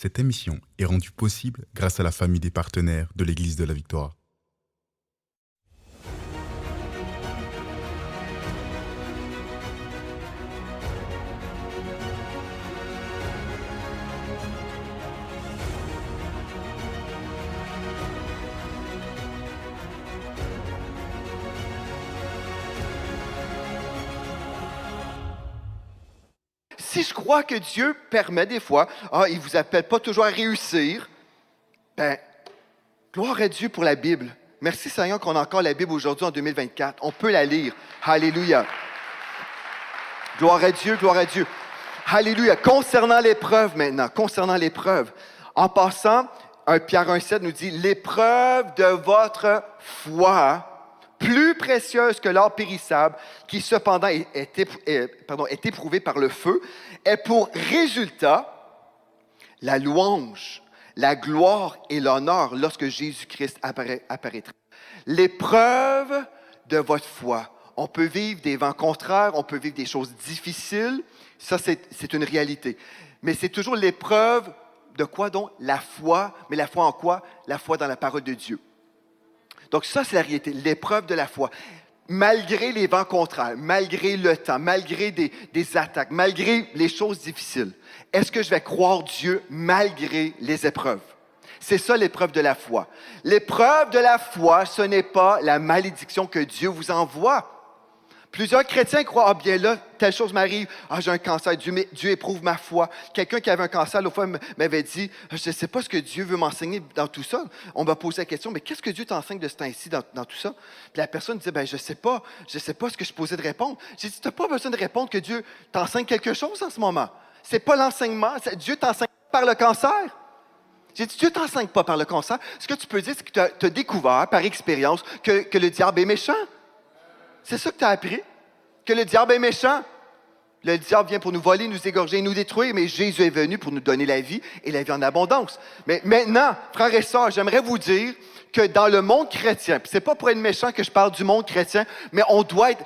Cette émission est rendue possible grâce à la famille des partenaires de l'Église de la Victoire. Si je crois que Dieu permet des fois, il ne vous appelle pas toujours à réussir, gloire à Dieu pour la Bible. Merci Seigneur qu'on a encore la Bible aujourd'hui en 2024. On peut la lire. Alléluia. Gloire à Dieu, gloire à Dieu. Alléluia. Concernant l'épreuve maintenant, En passant, 1 Pierre 1,7 nous dit « L'épreuve de votre foi, plus précieuse que l'or périssable, qui cependant est éprouvée par le feu, est pour résultat la louange, la gloire et l'honneur lorsque Jésus-Christ apparaîtra. » L'épreuve de votre foi. On peut vivre des vents contraires, on peut vivre des choses difficiles. Ça, c'est une réalité. Mais c'est toujours l'épreuve de quoi donc? La foi. Mais la foi en quoi? La foi dans la parole de Dieu. Donc ça, c'est la réalité, l'épreuve de la foi. Malgré les vents contraires, malgré le temps, malgré des attaques, malgré les choses difficiles, est-ce que je vais croire Dieu malgré les épreuves? C'est ça l'épreuve de la foi. L'épreuve de la foi, ce n'est pas la malédiction que Dieu vous envoie. Plusieurs chrétiens croient, bien là, telle chose m'arrive, j'ai un cancer, Dieu éprouve ma foi. Quelqu'un qui avait un cancer, l'autre fois, m'avait dit, je ne sais pas ce que Dieu veut m'enseigner dans tout ça. On m'a posé la question, mais qu'est-ce que Dieu t'enseigne de ce temps-ci dans tout ça? Puis la personne disait, je ne sais pas ce que je posais de répondre. J'ai dit, tu n'as pas besoin de répondre que Dieu t'enseigne quelque chose en ce moment. Ce n'est pas l'enseignement, Dieu t'enseigne par le cancer. J'ai dit, Dieu ne t'enseigne pas par le cancer. Ce que tu peux dire, c'est que tu as découvert par expérience que le diable est méchant. C'est ça que tu as appris, que le diable est méchant. Le diable vient pour nous voler, nous égorger, nous détruire, mais Jésus est venu pour nous donner la vie et la vie en abondance. Mais maintenant, frères et sœurs, j'aimerais vous dire que dans le monde chrétien, puis c'est pas pour être méchant que je parle du monde chrétien, mais on doit être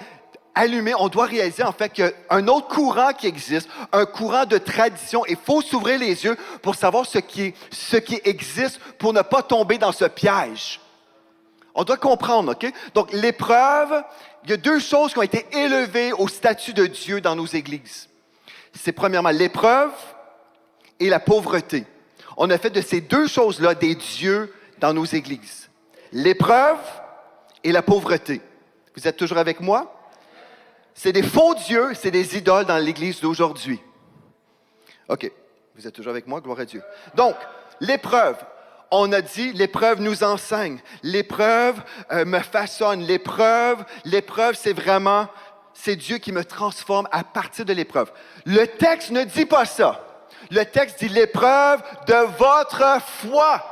allumé, on doit réaliser en fait qu'il y a un autre courant qui existe, un courant de tradition. Il faut s'ouvrir les yeux pour savoir ce qui existe pour ne pas tomber dans ce piège. On doit comprendre, OK? Donc, l'épreuve, il y a deux choses qui ont été élevées au statut de Dieu dans nos églises. C'est premièrement l'épreuve et la pauvreté. On a fait de ces deux choses-là des dieux dans nos églises. L'épreuve et la pauvreté. Vous êtes toujours avec moi? C'est des faux dieux, c'est des idoles dans l'église d'aujourd'hui. OK. Vous êtes toujours avec moi? Gloire à Dieu. Donc, l'épreuve. On a dit, l'épreuve nous enseigne. L'épreuve me façonne. L'épreuve, c'est Dieu qui me transforme à partir de l'épreuve. Le texte ne dit pas ça. Le texte dit l'épreuve de votre foi.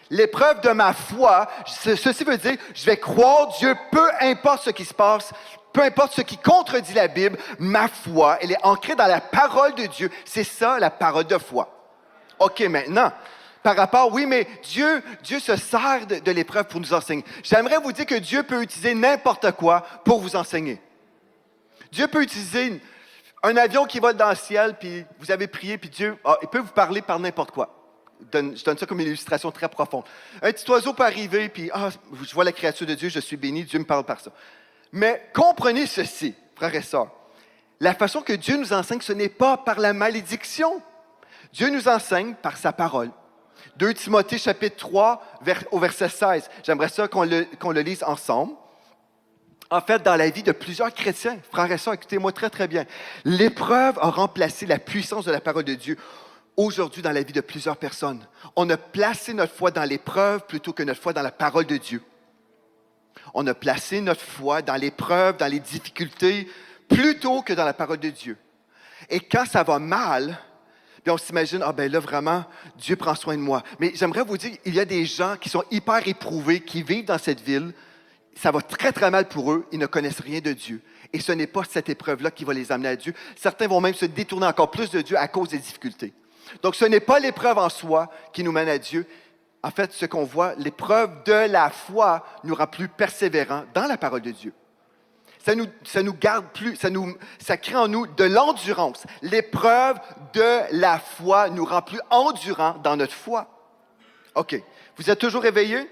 L'épreuve de ma foi, ceci veut dire, je vais croire Dieu, peu importe ce qui se passe, peu importe ce qui contredit la Bible, ma foi, elle est ancrée dans la parole de Dieu. C'est ça, la parole de foi. OK, maintenant, par rapport, oui, mais Dieu se sert de l'épreuve pour nous enseigner. J'aimerais vous dire que Dieu peut utiliser n'importe quoi pour vous enseigner. Dieu peut utiliser un avion qui vole dans le ciel, puis vous avez prié, puis Dieu, il peut vous parler par n'importe quoi. Je donne ça comme une illustration très profonde. Un petit oiseau peut arriver, puis je vois la créature de Dieu, je suis béni, Dieu me parle par ça. Mais comprenez ceci, frères et sœurs. La façon que Dieu nous enseigne, ce n'est pas par la malédiction. Dieu nous enseigne par sa parole. 2 Timothée chapitre 3, au verset 16. J'aimerais ça qu'on le lise ensemble. En fait, dans la vie de plusieurs chrétiens, frères et sœurs, écoutez-moi très, très bien. L'épreuve a remplacé la puissance de la parole de Dieu aujourd'hui dans la vie de plusieurs personnes. On a placé notre foi dans l'épreuve plutôt que notre foi dans la parole de Dieu. On a placé notre foi dans l'épreuve, dans les difficultés, plutôt que dans la parole de Dieu. Et quand ça va mal, puis on s'imagine, là vraiment, Dieu prend soin de moi. Mais j'aimerais vous dire, il y a des gens qui sont hyper éprouvés, qui vivent dans cette ville. Ça va très, très mal pour eux. Ils ne connaissent rien de Dieu. Et ce n'est pas cette épreuve-là qui va les amener à Dieu. Certains vont même se détourner encore plus de Dieu à cause des difficultés. Donc, ce n'est pas l'épreuve en soi qui nous mène à Dieu. En fait, ce qu'on voit, l'épreuve de la foi nous rend plus persévérants dans la parole de Dieu. Ça nous garde plus, ça crée en nous de l'endurance. L'épreuve de la foi nous rend plus endurants dans notre foi. OK. Vous êtes toujours réveillés?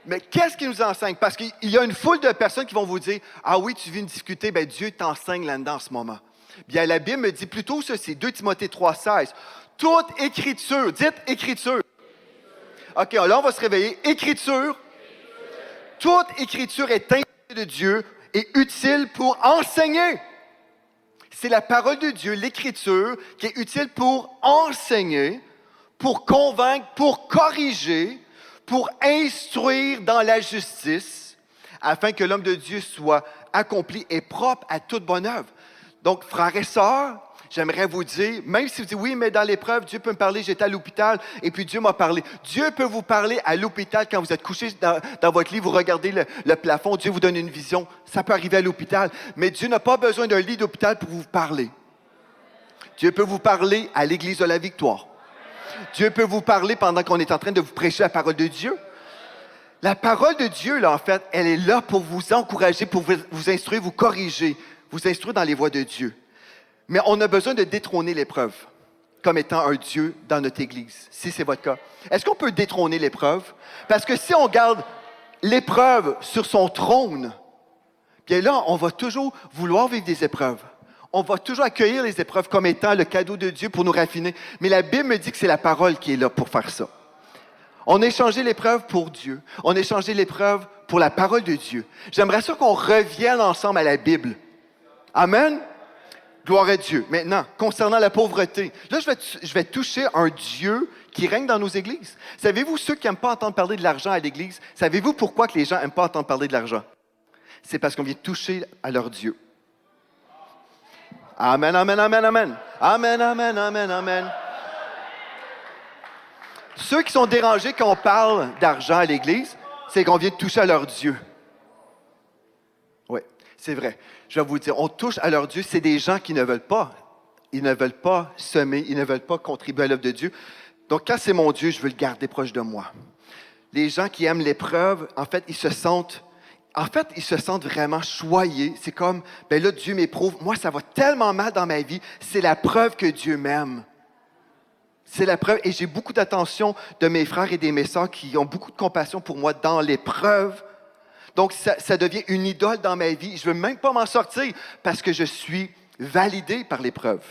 Mais qu'est-ce qui nous enseigne? Parce qu'il y a une foule de personnes qui vont vous dire, « Ah oui, tu viens de discuter, bien Dieu t'enseigne là-dedans en ce moment. » Bien, la Bible me dit plutôt ceci, 2 Timothée 3,16. « Toute écriture, dites écriture. » OK, là, on va se réveiller. Écriture. Toute écriture est inspirée de Dieu et utile pour enseigner. C'est la parole de Dieu, l'écriture, qui est utile pour enseigner, pour convaincre, pour corriger, pour instruire dans la justice, afin que l'homme de Dieu soit accompli et propre à toute bonne œuvre. Donc, frères et sœurs, j'aimerais vous dire, même si vous dites, oui, mais dans l'épreuve, Dieu peut me parler, j'étais à l'hôpital, et puis Dieu m'a parlé. Dieu peut vous parler à l'hôpital quand vous êtes couché dans votre lit, vous regardez le plafond, Dieu vous donne une vision. Ça peut arriver à l'hôpital, mais Dieu n'a pas besoin d'un lit d'hôpital pour vous parler. Dieu peut vous parler à l'Église de la Victoire. Dieu peut vous parler pendant qu'on est en train de vous prêcher la parole de Dieu. La parole de Dieu, là, en fait, elle est là pour vous encourager, pour vous instruire, vous corriger, vous instruire dans les voies de Dieu. Mais on a besoin de détrôner l'épreuve comme étant un Dieu dans notre Église, si c'est votre cas. Est-ce qu'on peut détrôner l'épreuve? Parce que si on garde l'épreuve sur son trône, bien là, on va toujours vouloir vivre des épreuves. On va toujours accueillir les épreuves comme étant le cadeau de Dieu pour nous raffiner. Mais la Bible me dit que c'est la parole qui est là pour faire ça. On a échangé l'épreuve pour Dieu. On a échangé l'épreuve pour la parole de Dieu. J'aimerais ça qu'on revienne ensemble à la Bible. Amen? Gloire à Dieu. Maintenant, concernant la pauvreté, là, je vais toucher un Dieu qui règne dans nos églises. Savez-vous, ceux qui n'aiment pas entendre parler de l'argent à l'église, savez-vous pourquoi que les gens n'aiment pas entendre parler de l'argent? C'est parce qu'on vient toucher à leur Dieu. Amen, amen, amen, amen. Amen, amen, amen, amen. Ceux qui sont dérangés quand on parle d'argent à l'Église, c'est qu'on vient de toucher à leur Dieu. Oui, c'est vrai. Je vais vous dire, on touche à leur Dieu, c'est des gens qui ne veulent pas. Ils ne veulent pas semer, ils ne veulent pas contribuer à l'œuvre de Dieu. Donc, quand c'est mon Dieu, je veux le garder proche de moi. Les gens qui aiment l'épreuve, en fait, ils se sentent vraiment choyés. C'est comme, ben là, Dieu m'éprouve. Moi, ça va tellement mal dans ma vie. C'est la preuve que Dieu m'aime. C'est la preuve. Et j'ai beaucoup d'attention de mes frères et de mes sœurs qui ont beaucoup de compassion pour moi dans l'épreuve. Donc, ça devient une idole dans ma vie. Je ne veux même pas m'en sortir parce que je suis validé par l'épreuve.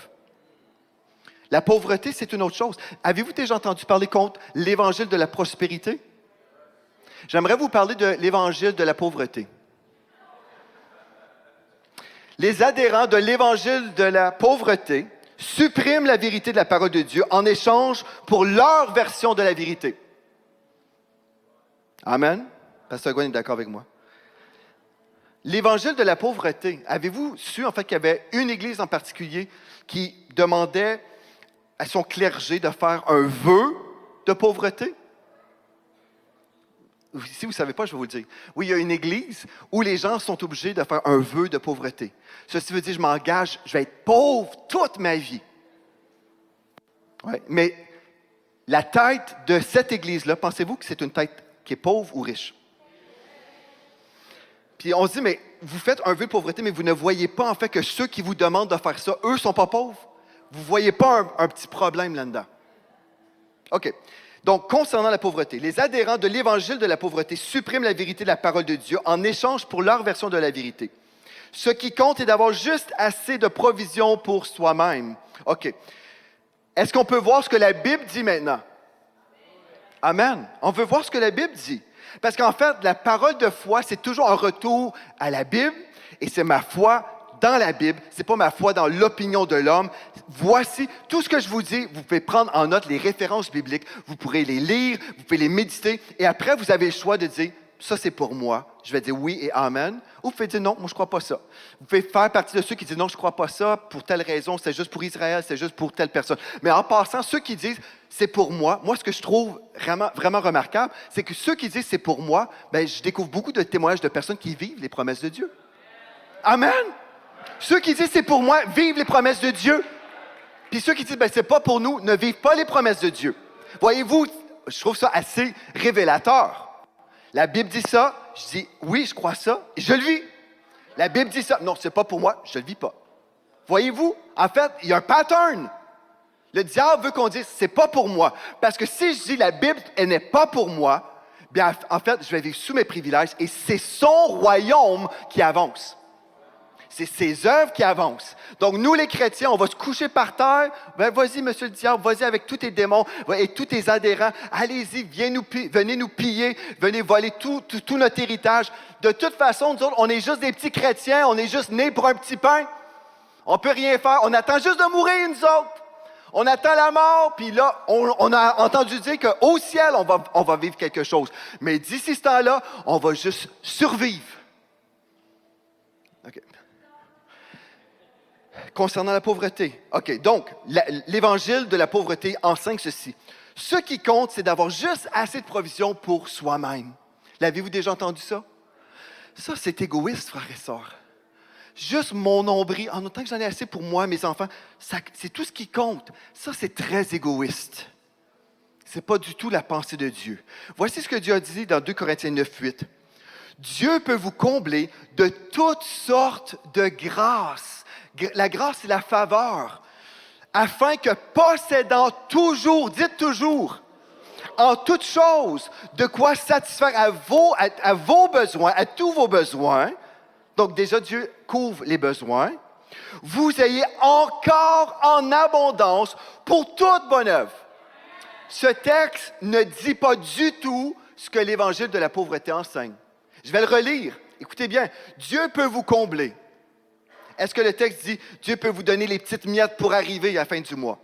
La pauvreté, c'est une autre chose. Avez-vous déjà entendu parler contre l'évangile de la prospérité? J'aimerais vous parler de l'évangile de la pauvreté. Les adhérents de l'évangile de la pauvreté suppriment la vérité de la parole de Dieu en échange pour leur version de la vérité. Amen? Pasteur Gwen est d'accord avec moi. L'évangile de la pauvreté, avez-vous su en fait qu'il y avait une église en particulier qui demandait à son clergé de faire un vœu de pauvreté? Si vous ne savez pas, je vais vous le dire. Oui, il y a une église où les gens sont obligés de faire un vœu de pauvreté. Ceci veut dire, je m'engage, je vais être pauvre toute ma vie. Ouais, mais la tête de cette église-là, pensez-vous que c'est une tête qui est pauvre ou riche? Puis on se dit, mais vous faites un vœu de pauvreté, mais vous ne voyez pas en fait que ceux qui vous demandent de faire ça, eux ne sont pas pauvres. Vous ne voyez pas un petit problème là-dedans. OK. Donc, concernant la pauvreté, les adhérents de l'évangile de la pauvreté suppriment la vérité de la parole de Dieu en échange pour leur version de la vérité. Ce qui compte est d'avoir juste assez de provisions pour soi-même. OK. Est-ce qu'on peut voir ce que la Bible dit maintenant? Amen. On veut voir ce que la Bible dit. Parce qu'en fait, la parole de foi, c'est toujours un retour à la Bible et c'est ma foi dans la Bible, ce n'est pas ma foi dans l'opinion de l'homme. Voici tout ce que je vous dis. Vous pouvez prendre en note les références bibliques, vous pourrez les lire, vous pouvez les méditer, et après, vous avez le choix de dire, ça c'est pour moi. Je vais dire oui et amen. Ou vous pouvez dire non, moi je ne crois pas ça. Vous pouvez faire partie de ceux qui disent non, je ne crois pas ça, pour telle raison, c'est juste pour Israël, c'est juste pour telle personne. Mais en passant, ceux qui disent c'est pour moi, ce que je trouve vraiment, vraiment remarquable, c'est que ceux qui disent c'est pour moi, bien, je découvre beaucoup de témoignages de personnes qui vivent les promesses de Dieu. Amen! Ceux qui disent c'est pour moi, vivent les promesses de Dieu. Puis ceux qui disent ben, c'est pas pour nous, ne vivent pas les promesses de Dieu. Voyez-vous, je trouve ça assez révélateur. La Bible dit ça, je dis oui, je crois ça, et je le vis. La Bible dit ça. Non, c'est pas pour moi, je ne le vis pas. Voyez-vous? En fait, il y a un pattern. Le diable veut qu'on dise, c'est pas pour moi. Parce que si je dis la Bible, elle n'est pas pour moi, bien, en fait, je vais vivre sous mes privilèges et c'est son royaume qui avance. C'est ses œuvres qui avancent. Donc, nous, les chrétiens, on va se coucher par terre. Ben, vas-y, monsieur le diable, vas-y avec tous tes démons et tous tes adhérents. Allez-y, venez nous piller, venez voler tout notre héritage. De toute façon, nous autres, on est juste des petits chrétiens, on est juste nés pour un petit pain. On ne peut rien faire. On attend juste de mourir, nous autres. On attend la mort, puis là, on a entendu dire qu'au ciel, on va vivre quelque chose. Mais d'ici ce temps-là, on va juste survivre. OK. Concernant la pauvreté. OK, donc, l'évangile de la pauvreté enseigne ceci. Ce qui compte, c'est d'avoir juste assez de provisions pour soi-même. L'avez-vous déjà entendu ça? Ça, c'est égoïste, frères et sœurs. Juste mon nombril, en autant que j'en ai assez pour moi, mes enfants, c'est tout ce qui compte. Ça, c'est très égoïste. Ce n'est pas du tout la pensée de Dieu. Voici ce que Dieu a dit dans 2 Corinthiens 9, 8. Dieu peut vous combler de toutes sortes de grâces. La grâce, c'est la faveur. Afin que possédant toujours, dites toujours, en toutes choses, de quoi satisfaire à vos besoins, à tous vos besoins. Donc déjà, Dieu couvre les besoins. Vous ayez encore en abondance pour toute bonne œuvre. Ce texte ne dit pas du tout ce que l'évangile de la pauvreté enseigne. Je vais le relire. Écoutez bien. Dieu peut vous combler. Est-ce que le texte dit Dieu peut vous donner les petites miettes pour arriver à la fin du mois?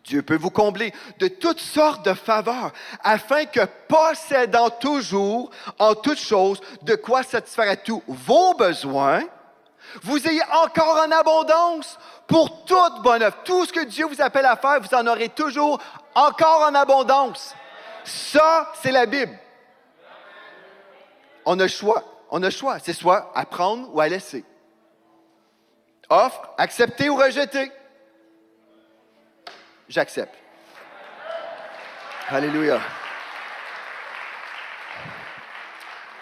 Dieu peut vous combler de toutes sortes de faveurs, afin que, possédant toujours, en toutes choses, de quoi satisfaire à tous vos besoins, vous ayez encore en abondance pour toute bonne œuvre. Tout ce que Dieu vous appelle à faire, vous en aurez toujours encore en abondance. Ça, c'est la Bible. On a le choix. On a le choix. C'est soit à prendre ou à laisser. Offre, accepter ou rejeter. J'accepte. Alléluia.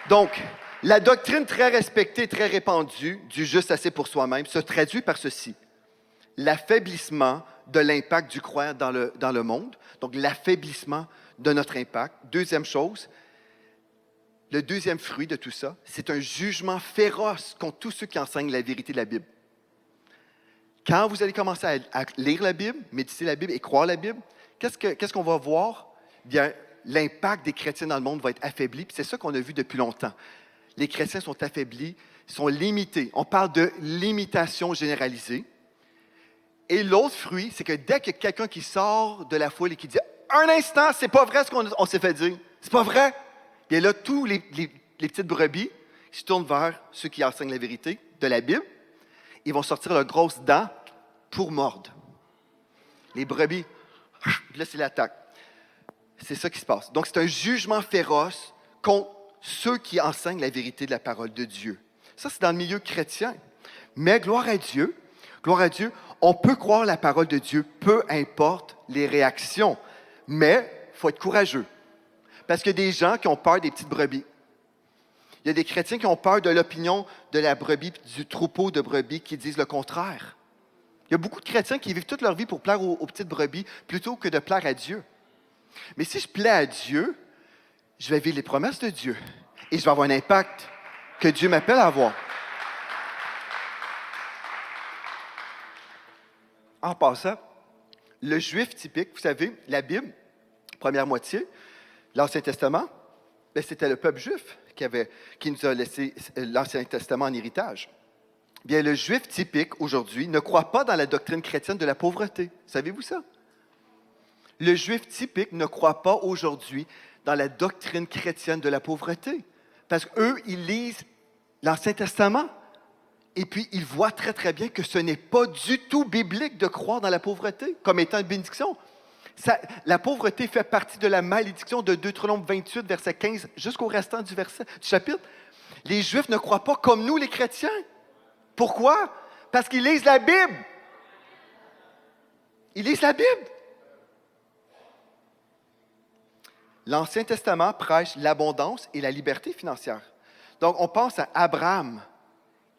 Donc, la doctrine très respectée, très répandue du juste assez pour soi-même se traduit par ceci. L'affaiblissement de l'impact du croyant dans le monde. Donc, l'affaiblissement de notre impact. Deuxième chose, le deuxième fruit de tout ça, c'est un jugement féroce contre tous ceux qui enseignent la vérité de la Bible. Quand vous allez commencer à lire la Bible, méditer la Bible et croire la Bible, qu'est-ce qu'on va voir? Bien, l'impact des chrétiens dans le monde va être affaibli. Puis c'est ça qu'on a vu depuis longtemps. Les chrétiens sont affaiblis, sont limités. On parle de limitation généralisée. Et l'autre fruit, c'est que dès qu'il y a quelqu'un qui sort de la foule et qui dit « Un instant, c'est pas vrai ce qu'on s'est fait dire. C'est pas vrai. » Bien là, tous les petites brebis qui se tournent vers ceux qui enseignent la vérité de la Bible. Ils vont sortir leurs grosses dents pour mordre. Les brebis, là, c'est l'attaque. C'est ça qui se passe. Donc, c'est un jugement féroce contre ceux qui enseignent la vérité de la parole de Dieu. Ça, c'est dans le milieu chrétien. Mais gloire à Dieu, on peut croire la parole de Dieu, peu importe les réactions. Mais il faut être courageux. Parce qu'il y a des gens qui ont peur des petites brebis. Il y a des chrétiens qui ont peur de l'opinion de la brebis, du troupeau de brebis qui disent le contraire. Il y a beaucoup de chrétiens qui vivent toute leur vie pour plaire aux petites brebis plutôt que de plaire à Dieu. Mais si je plais à Dieu, je vais vivre les promesses de Dieu et je vais avoir un impact que Dieu m'appelle à avoir. En passant, le juif typique, vous savez, la Bible, première moitié, l'Ancien Testament, bien, c'était le peuple juif qui nous a laissé l'Ancien Testament en héritage. Bien, le juif typique, aujourd'hui, ne croit pas dans la doctrine chrétienne de la pauvreté. Savez-vous ça? Le juif typique ne croit pas aujourd'hui dans la doctrine chrétienne de la pauvreté. Parce qu'eux, ils lisent l'Ancien Testament et puis ils voient très, très bien que ce n'est pas du tout biblique de croire dans la pauvreté comme étant une bénédiction. La pauvreté fait partie de la malédiction de Deutéronome 28, verset 15, jusqu'au restant du chapitre. Les Juifs ne croient pas comme nous, les chrétiens. Pourquoi? Parce qu'ils lisent la Bible. Ils lisent la Bible. L'Ancien Testament prêche l'abondance et la liberté financière. Donc, on pense à Abraham.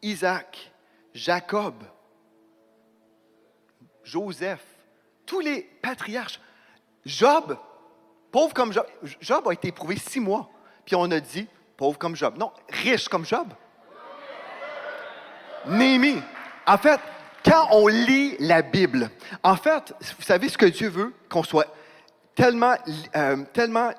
Isaac, Jacob, Joseph, tous les patriarches. Job, pauvre comme Job. Job a été éprouvé 6 mois. Puis on a dit, pauvre comme Job. Non, riche comme Job. Néhémie. En fait, quand on lit la Bible, en fait, vous savez ce que Dieu veut? Qu'on soit tellement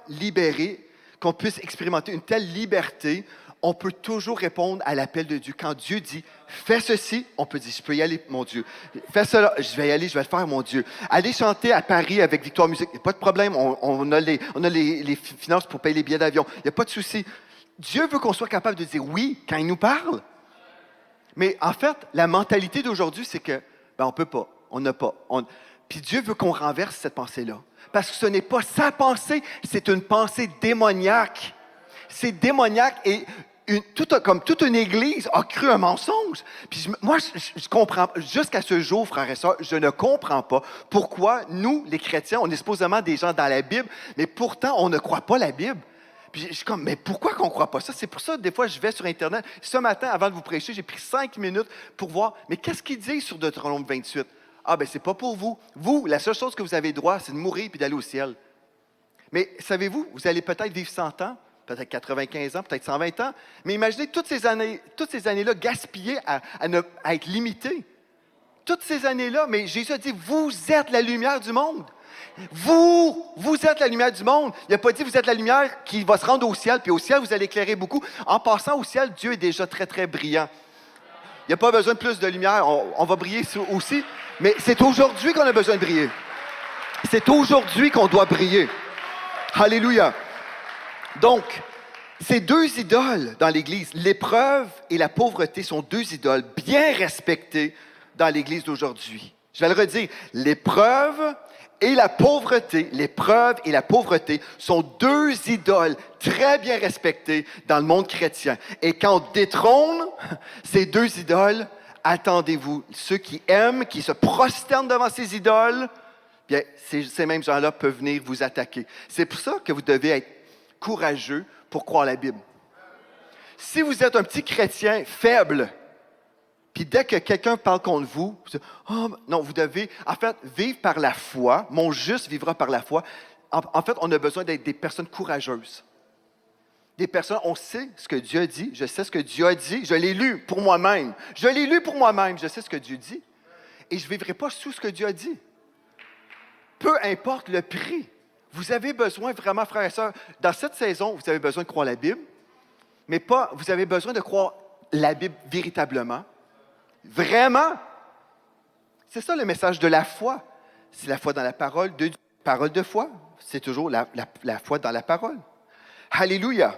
libéré, qu'on puisse expérimenter une telle liberté. On peut toujours répondre à l'appel de Dieu. Quand Dieu dit « fais ceci », on peut dire « je peux y aller, mon Dieu ». « Fais cela, je vais y aller, je vais le faire, mon Dieu ». Aller chanter à Paris avec Victoire Musique, il n'y a pas de problème. On a les finances pour payer les billets d'avion. Il n'y a pas de souci. Dieu veut qu'on soit capable de dire « oui » quand il nous parle. Mais en fait, la mentalité d'aujourd'hui, c'est que on ne peut pas, on n'a pas. Puis Dieu veut qu'on renverse cette pensée-là. Parce que ce n'est pas sa pensée, c'est une pensée démoniaque. C'est démoniaque et comme toute une église a cru un mensonge. Puis moi, je comprends, jusqu'à ce jour, frères et sœurs, je ne comprends pas pourquoi nous, les chrétiens, on est supposément des gens dans la Bible, mais pourtant, on ne croit pas la Bible. Puis je suis comme, mais pourquoi qu'on ne croit pas ça? C'est pour ça, des fois, je vais sur Internet. Ce matin, avant de vous prêcher, j'ai pris 5 minutes pour voir, mais qu'est-ce qu'il dit sur Deutéronome 28? Ah, ben c'est pas pour vous. Vous, la seule chose que vous avez droit, c'est de mourir puis d'aller au ciel. Mais savez-vous, vous allez peut-être vivre 100 ans, peut-être 95 ans, peut-être 120 ans, mais imaginez toutes ces années-là gaspillées à être limitées. Toutes ces années-là, mais Jésus a dit, vous êtes la lumière du monde. Vous êtes la lumière du monde. Il n'a pas dit, vous êtes la lumière qui va se rendre au ciel, puis au ciel, vous allez éclairer beaucoup. En passant au ciel, Dieu est déjà très, très brillant. Il n'y a pas besoin de plus de lumière, on va briller aussi, mais c'est aujourd'hui qu'on a besoin de briller. C'est aujourd'hui qu'on doit briller. Alléluia. Donc, ces 2 idoles dans l'Église, l'épreuve et la pauvreté sont 2 idoles bien respectées dans l'Église d'aujourd'hui. Je vais le redire, l'épreuve et la pauvreté sont 2 idoles très bien respectées dans le monde chrétien. Et quand on détrône ces 2 idoles, attendez-vous, ceux qui aiment, qui se prosternent devant ces idoles, bien, ces mêmes gens-là peuvent venir vous attaquer. C'est pour ça que vous devez être courageux pour croire la Bible. Si vous êtes un petit chrétien faible, puis dès que quelqu'un parle contre vous, non, vous devez, en fait, vivre par la foi. Mon juste vivra par la foi. En fait, on a besoin d'être des personnes courageuses. Des personnes, on sait ce que Dieu a dit, je sais ce que Dieu a dit, je l'ai lu pour moi-même. Je sais ce que Dieu dit. Et je ne vivrai pas sous ce que Dieu a dit. Peu importe le prix. Vous avez besoin vraiment, frères et sœurs, dans cette saison, vous avez besoin de croire la Bible, mais pas, vous avez besoin de croire la Bible véritablement. Vraiment. C'est ça le message de la foi. C'est la foi dans la parole de Dieu. Parole de foi, c'est toujours la foi dans la parole. Alléluia.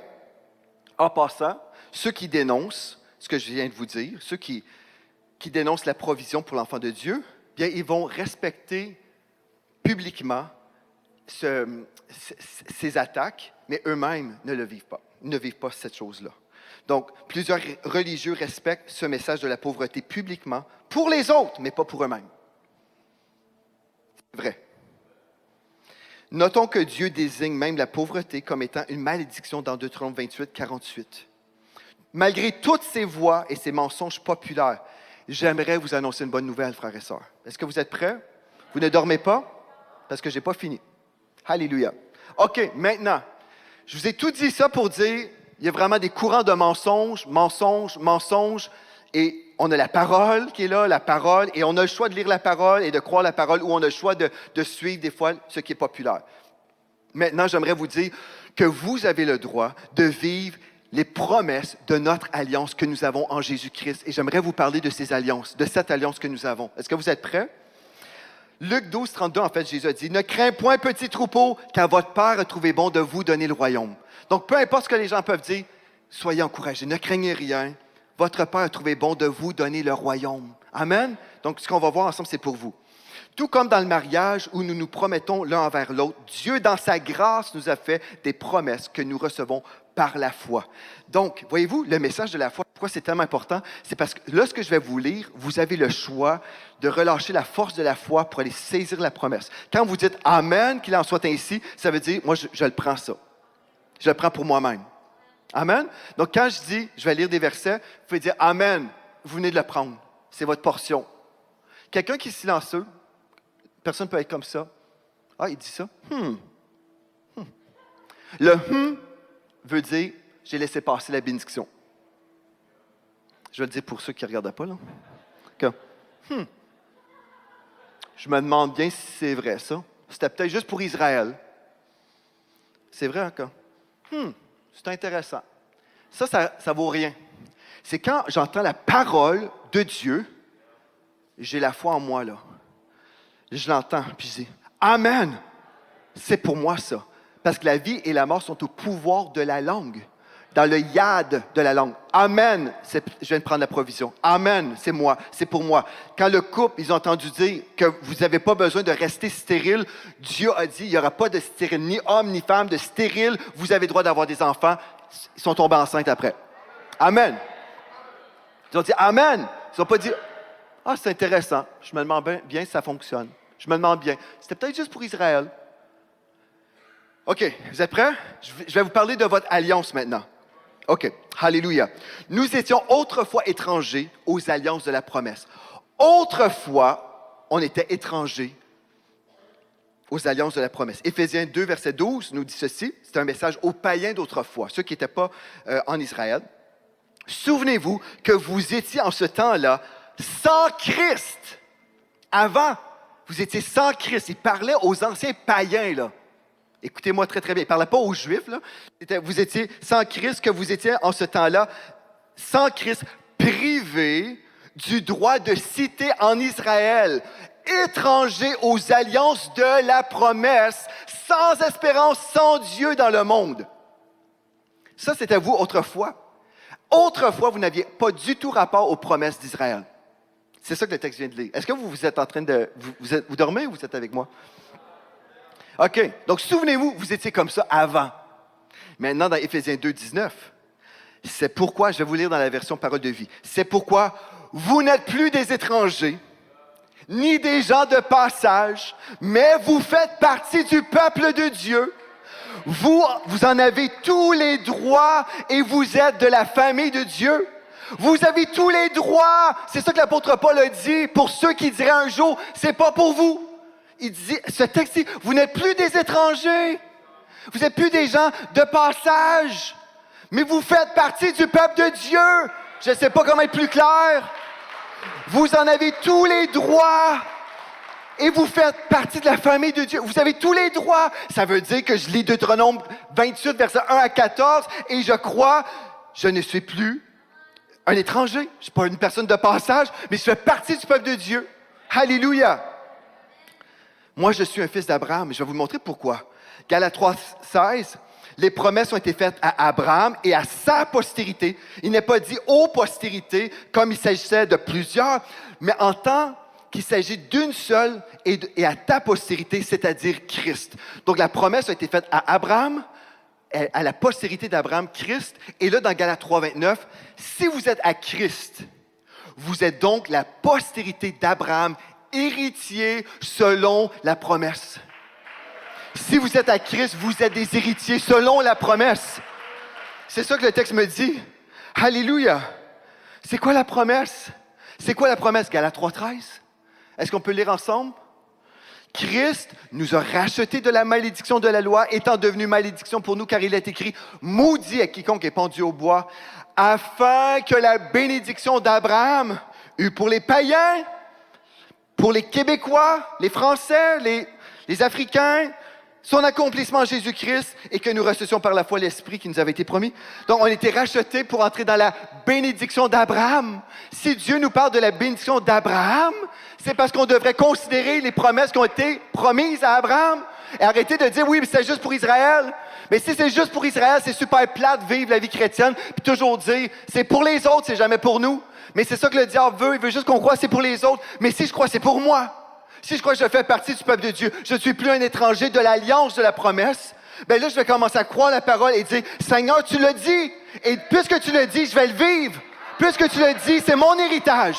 En passant, ceux qui dénoncent ce que je viens de vous dire, ceux qui dénoncent la provision pour l'enfant de Dieu, bien, ils vont respecter publiquement ces attaques, mais eux-mêmes ne le vivent pas. Ils ne vivent pas cette chose-là. Donc, plusieurs religieux respectent ce message de la pauvreté publiquement pour les autres, mais pas pour eux-mêmes. C'est vrai. Notons que Dieu désigne même la pauvreté comme étant une malédiction dans Deutéronome 28, 48. Malgré toutes ces voix et ces mensonges populaires, j'aimerais vous annoncer une bonne nouvelle, frères et sœurs. Est-ce que vous êtes prêts? Vous ne dormez pas? Parce que je n'ai pas fini. Alléluia. OK, maintenant, je vous ai tout dit ça pour dire, il y a vraiment des courants de mensonges, et on a la parole qui est là, la parole, et on a le choix de lire la parole et de croire la parole, ou on a le choix de suivre des fois ce qui est populaire. Maintenant, j'aimerais vous dire que vous avez le droit de vivre les promesses de notre alliance que nous avons en Jésus-Christ. Et j'aimerais vous parler de ces alliances, de cette alliance que nous avons. Est-ce que vous êtes prêts? Luc 12, 32, en fait, Jésus a dit, « Ne crains point, petit troupeau, car votre Père a trouvé bon de vous donner le royaume. » Donc, peu importe ce que les gens peuvent dire, soyez encouragés, ne craignez rien. Votre Père a trouvé bon de vous donner le royaume. Amen? Donc, ce qu'on va voir ensemble, c'est pour vous. Tout comme dans le mariage où nous nous promettons l'un envers l'autre, Dieu, dans sa grâce, nous a fait des promesses que nous recevons par la foi. Donc, voyez-vous, le message de la foi, pourquoi c'est tellement important? C'est parce que là, ce que je vais vous lire, vous avez le choix de relâcher la force de la foi pour aller saisir la promesse. Quand vous dites « Amen », qu'il en soit ainsi, ça veut dire « Moi, je le prends ça. Je le prends pour moi-même. » Amen? Donc, quand je dis « Je vais lire des versets », vous pouvez dire « Amen ». vous venez de le prendre. C'est votre portion. Quelqu'un qui est silencieux, personne ne peut être comme ça. Ah, il dit ça. Le veut dire, j'ai laissé passer la bénédiction. Je vais le dire pour ceux qui ne regardent pas, là. Que, je me demande bien si c'est vrai, ça. C'était peut-être juste pour Israël. C'est vrai, encore. C'est intéressant. Ça vaut rien. C'est quand j'entends la parole de Dieu, j'ai la foi en moi, là. Je l'entends, puis je dis, Amen! C'est pour moi, ça. Parce que la vie et la mort sont au pouvoir de la langue, dans le yad de la langue. Amen! Je viens de prendre la provision. Amen! C'est moi, c'est pour moi. Quand le couple, ils ont entendu dire que vous n'avez pas besoin de rester stérile, Dieu a dit, il n'y aura pas de stérile, ni homme, ni femme, de stérile. Vous avez le droit d'avoir des enfants. Ils sont tombés enceintes après. Amen! Ils ont dit Amen! Ils n'ont pas dit ah, c'est intéressant. Je me demande bien si ça fonctionne. Je me demande bien. C'était peut-être juste pour Israël. OK, vous êtes prêts? Je vais vous parler de votre alliance maintenant. OK, Alléluia. Nous étions autrefois étrangers aux alliances de la promesse. Autrefois, on était étrangers aux alliances de la promesse. Éphésiens 2, verset 12 nous dit ceci. C'est un message aux païens d'autrefois, ceux qui n'étaient pas en Israël. Souvenez-vous que vous étiez en ce temps-là sans Christ. Avant, vous étiez sans Christ. Il parlait aux anciens païens, là. Écoutez-moi très, très bien. Il ne parlait pas aux Juifs, là. Vous étiez sans Christ, que vous étiez en ce temps-là sans Christ, privés du droit de cité en Israël, étrangers aux alliances de la promesse, sans espérance, sans Dieu dans le monde. Ça, c'était vous autrefois. Autrefois, vous n'aviez pas du tout rapport aux promesses d'Israël. C'est ça que le texte vient de lire. Est-ce que vous êtes en train de... Vous dormez ou vous êtes avec moi? OK. Donc, souvenez-vous, vous étiez comme ça avant. Maintenant, dans Éphésiens 2, 19, c'est pourquoi, je vais vous lire dans la version Parole de vie, c'est pourquoi vous n'êtes plus des étrangers, ni des gens de passage, mais vous faites partie du peuple de Dieu. Vous en avez tous les droits et vous êtes de la famille de Dieu. Vous avez tous les droits. C'est ça que l'apôtre Paul a dit pour ceux qui diraient un jour, c'est pas pour vous. Il dit, ce texte dit, vous n'êtes plus des étrangers. Vous n'êtes plus des gens de passage. Mais vous faites partie du peuple de Dieu. Je ne sais pas comment être plus clair. Vous en avez tous les droits. Et vous faites partie de la famille de Dieu. Vous avez tous les droits. Ça veut dire que je lis Deutéronome 28, versets 1 à 14, et je crois, je ne suis plus un étranger. Je ne suis pas une personne de passage, mais je fais partie du peuple de Dieu. Alléluia. Moi, je suis un fils d'Abraham. Je vais vous montrer pourquoi. Galates 3, 16, les promesses ont été faites à Abraham et à sa postérité. Il n'est pas dit aux postérités, comme il s'agissait de plusieurs, mais en tant qu'il s'agit d'une seule et à ta postérité, c'est-à-dire Christ. Donc, la promesse a été faite à Abraham, à la postérité d'Abraham, Christ. Et là, dans Galates 3, 29, si vous êtes à Christ, vous êtes donc la postérité d'Abraham, héritier selon la promesse. Si vous êtes à Christ, vous êtes des héritiers selon la promesse. C'est ça que le texte me dit. Alléluia. C'est quoi la promesse? C'est quoi la promesse? Galates 3, 13. Est-ce qu'on peut lire ensemble? Christ nous a rachetés de la malédiction de la loi, étant devenu malédiction pour nous, car il est écrit « Maudit à quiconque est pendu au bois », afin que la bénédiction d'Abraham eût pour les païens, pour les Québécois, les Français, les Africains, son accomplissement en Jésus-Christ et que nous recevons par la foi l'Esprit qui nous avait été promis. Donc, on a été rachetés pour entrer dans la bénédiction d'Abraham. Si Dieu nous parle de la bénédiction d'Abraham, c'est parce qu'on devrait considérer les promesses qui ont été promises à Abraham et arrêter de dire, oui, mais c'est juste pour Israël. Mais si c'est juste pour Israël, c'est super plate de vivre la vie chrétienne puis toujours dire, c'est pour les autres, c'est jamais pour nous. Mais c'est ça que le diable veut. Il veut juste qu'on croie que c'est pour les autres. Mais si je crois, c'est pour moi. Si je crois que je fais partie du peuple de Dieu, je ne suis plus un étranger de l'alliance de la promesse, bien là, je vais commencer à croire la parole et dire, Seigneur, tu l'as dit. Et puisque tu l'as dit, je vais le vivre. Puisque tu l'as dit, c'est mon héritage.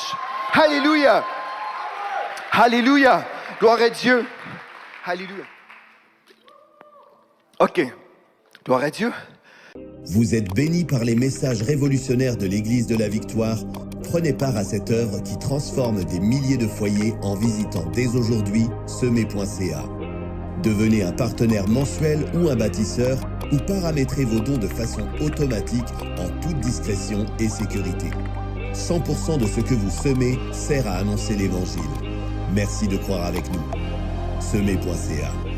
Alléluia. Alléluia. Gloire à Dieu. Alléluia. OK. Gloire à Dieu. Vous êtes bénis par les messages révolutionnaires de l'Église de la Victoire, Prenez part à cette œuvre qui transforme des milliers de foyers en visitant dès aujourd'hui semer.ca. Devenez un partenaire mensuel ou un bâtisseur ou paramétrez vos dons de façon automatique en toute discrétion et sécurité. 100% de ce que vous semez sert à annoncer l'Évangile. Merci de croire avec nous. Semer.ca